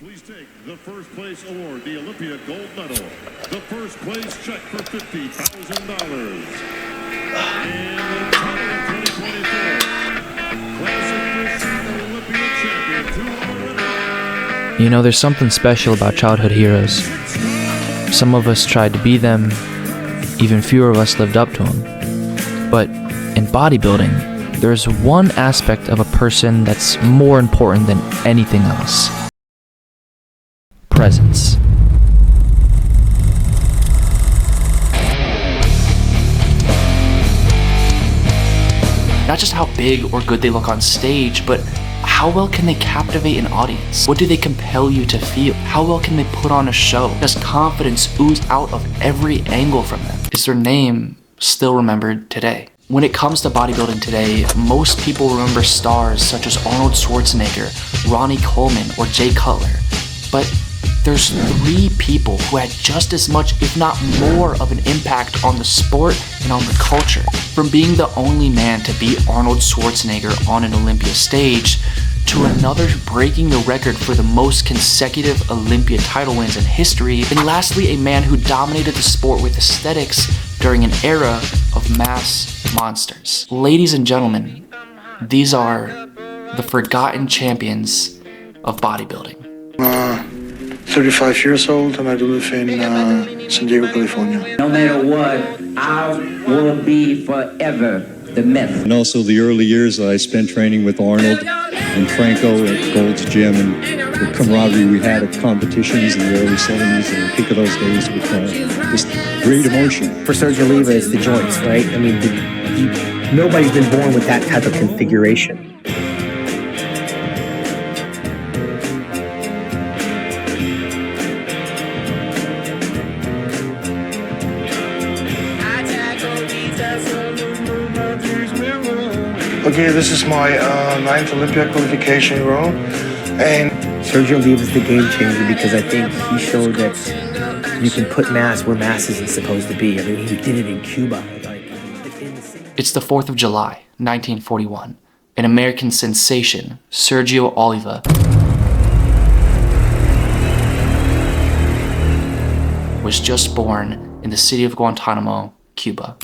Please take the first place award, the Olympia gold medal. The first place check for $50,000. And the title of 2024, Classic Machine Olympia champion, 2-hour winner. You know, there's something special about childhood heroes. Some of us tried to be them, even fewer of us lived up to them. But in bodybuilding, there's one aspect of a person that's more important than anything else. Presence. Not just how big or good they look on stage, but how well can they captivate an audience? What do they compel you to feel? How well can they put on a show? Does confidence ooze out of every angle from them? Is their name still remembered today? When it comes to bodybuilding today, most people remember stars such as Arnold Schwarzenegger, Ronnie Coleman, or Jay Cutler. But there's 3 people who had just as much, if not more, of an impact on the sport and on the culture. From being the only man to beat Arnold Schwarzenegger on an Olympia stage, to another breaking the record for the most consecutive Olympia title wins in history, and lastly, a man who dominated the sport with aesthetics during an era of mass monsters. Ladies and gentlemen, these are the forgotten champions of bodybuilding. 35 years old and I do live in San Diego, California. No matter what, I will be forever the myth. And also the early years I spent training with Arnold and Franco at Gold's Gym, and the camaraderie we had at competitions in the early 70s and the peak of those days with just great emotion. For Sergio Oliva, it's the joints, right? I mean, nobody's been born with that type of configuration. Okay, this is my 9th Olympia qualification row, and Sergio Oliva is the game changer because I think he showed that you can put mass where mass isn't supposed to be. I mean, he did it in Cuba. It's the 4th of July, 1941. An American sensation, Sergio Oliva, was just born in the city of Guantanamo, Cuba.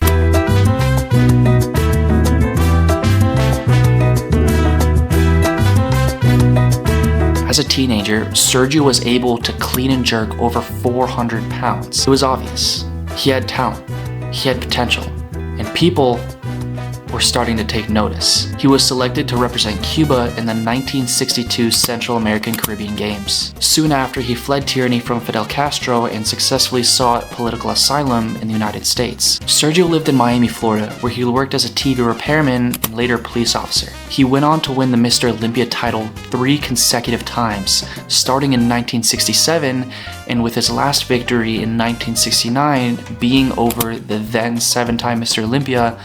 As a teenager, Sergio was able to clean and jerk over 400 pounds. It was obvious. He had talent, he had potential, and people were starting to take notice. He was selected to represent Cuba in the 1962 Central American Caribbean Games. Soon after, he fled tyranny from Fidel Castro and successfully sought political asylum in the United States. Sergio lived in Miami, Florida, where he worked as a TV repairman and later police officer. He went on to win the Mr. Olympia title 3 consecutive times, starting in 1967, and with his last victory in 1969 being over the then 7-time Mr. Olympia,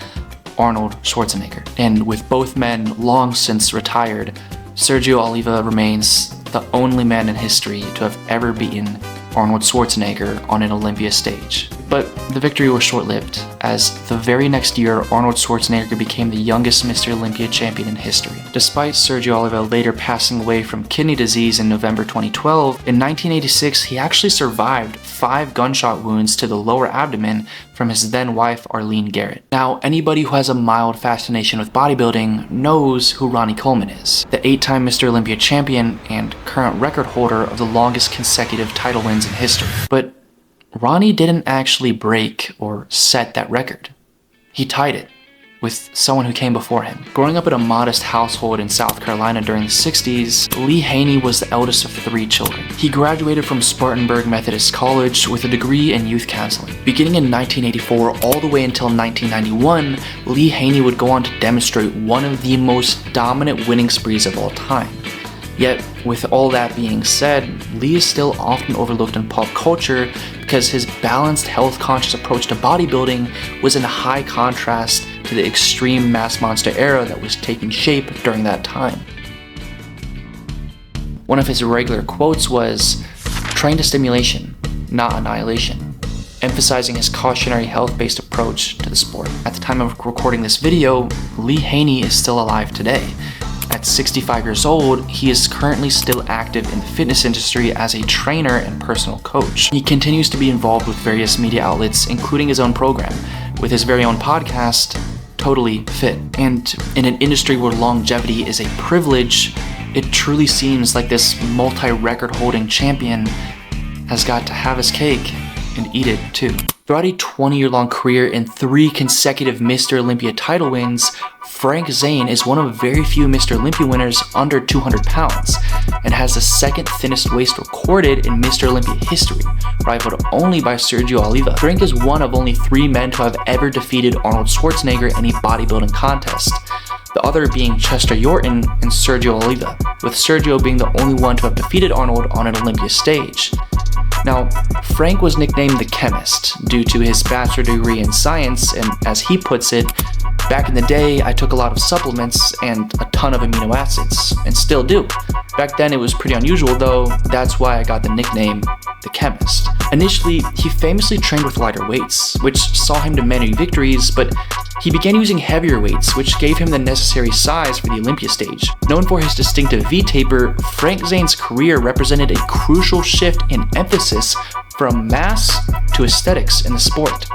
Arnold Schwarzenegger. And with both men long since retired, Sergio Oliva remains the only man in history to have ever beaten Arnold Schwarzenegger on an Olympia stage. But the victory was short-lived, as the very next year, Arnold Schwarzenegger became the youngest Mr. Olympia champion in history. Despite Sergio Oliva later passing away from kidney disease in November 2012, in 1986 he actually survived 5 gunshot wounds to the lower abdomen from his then-wife Arlene Garrett. Now, anybody who has a mild fascination with bodybuilding knows who Ronnie Coleman is, the 8-time Mr. Olympia champion and current record holder of the longest consecutive title wins in history. But Ronnie didn't actually break or set that record. He tied it with someone who came before him. Growing up in a modest household in South Carolina during the 60s, Lee Haney was the eldest of 3 children. He graduated from Spartanburg Methodist College with a degree in youth counseling. Beginning in 1984 all the way until 1991, Lee Haney would go on to demonstrate one of the most dominant winning sprees of all time. Yet, with all that being said, Lee is still often overlooked in pop culture because his balanced, health-conscious approach to bodybuilding was in high contrast to the extreme mass monster era that was taking shape during that time. One of his regular quotes was, "Train to stimulation, not annihilation," emphasizing his cautionary health-based approach to the sport. At the time of recording this video, Lee Haney is still alive today, at 65 years old, he is currently still active in the fitness industry as a trainer and personal coach. He continues to be involved with various media outlets, including his own program, with his very own podcast, Totally Fit. And in an industry where longevity is a privilege, it truly seems like this multi-record holding champion has got to have his cake and eat it too. Throughout a 20-year-long career and 3 consecutive Mr. Olympia title wins, Frank Zane is one of very few Mr. Olympia winners under 200 pounds and has the second thinnest waist recorded in Mr. Olympia history, rivaled only by Sergio Oliva. Frank is one of only 3 men to have ever defeated Arnold Schwarzenegger in a bodybuilding contest, the other being Chester Yorton and Sergio Oliva, with Sergio being the only one to have defeated Arnold on an Olympia stage. Now, Frank was nicknamed the Chemist due to his bachelor degree in science, and as he puts it, back in the day, I took a lot of supplements and a ton of amino acids, and still do. Back then it was pretty unusual though, that's why I got the nickname the Chemist. Initially, he famously trained with lighter weights, which saw him to many victories, but he began using heavier weights, which gave him the necessary size for the Olympia stage. Known for his distinctive V-taper, Frank Zane's career represented a crucial shift in emphasis from mass to aesthetics in the sport.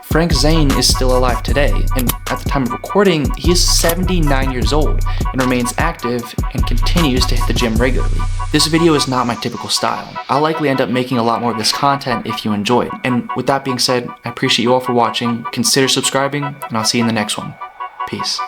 Frank Zane is still alive today, and at the time of recording, he is 79 years old and remains active and continues to hit the gym regularly. This video is not my typical style. I'll likely end up making a lot more of this content if you enjoy it. And with that being said, I appreciate you all for watching, consider subscribing, and I'll see you in the next one. Peace.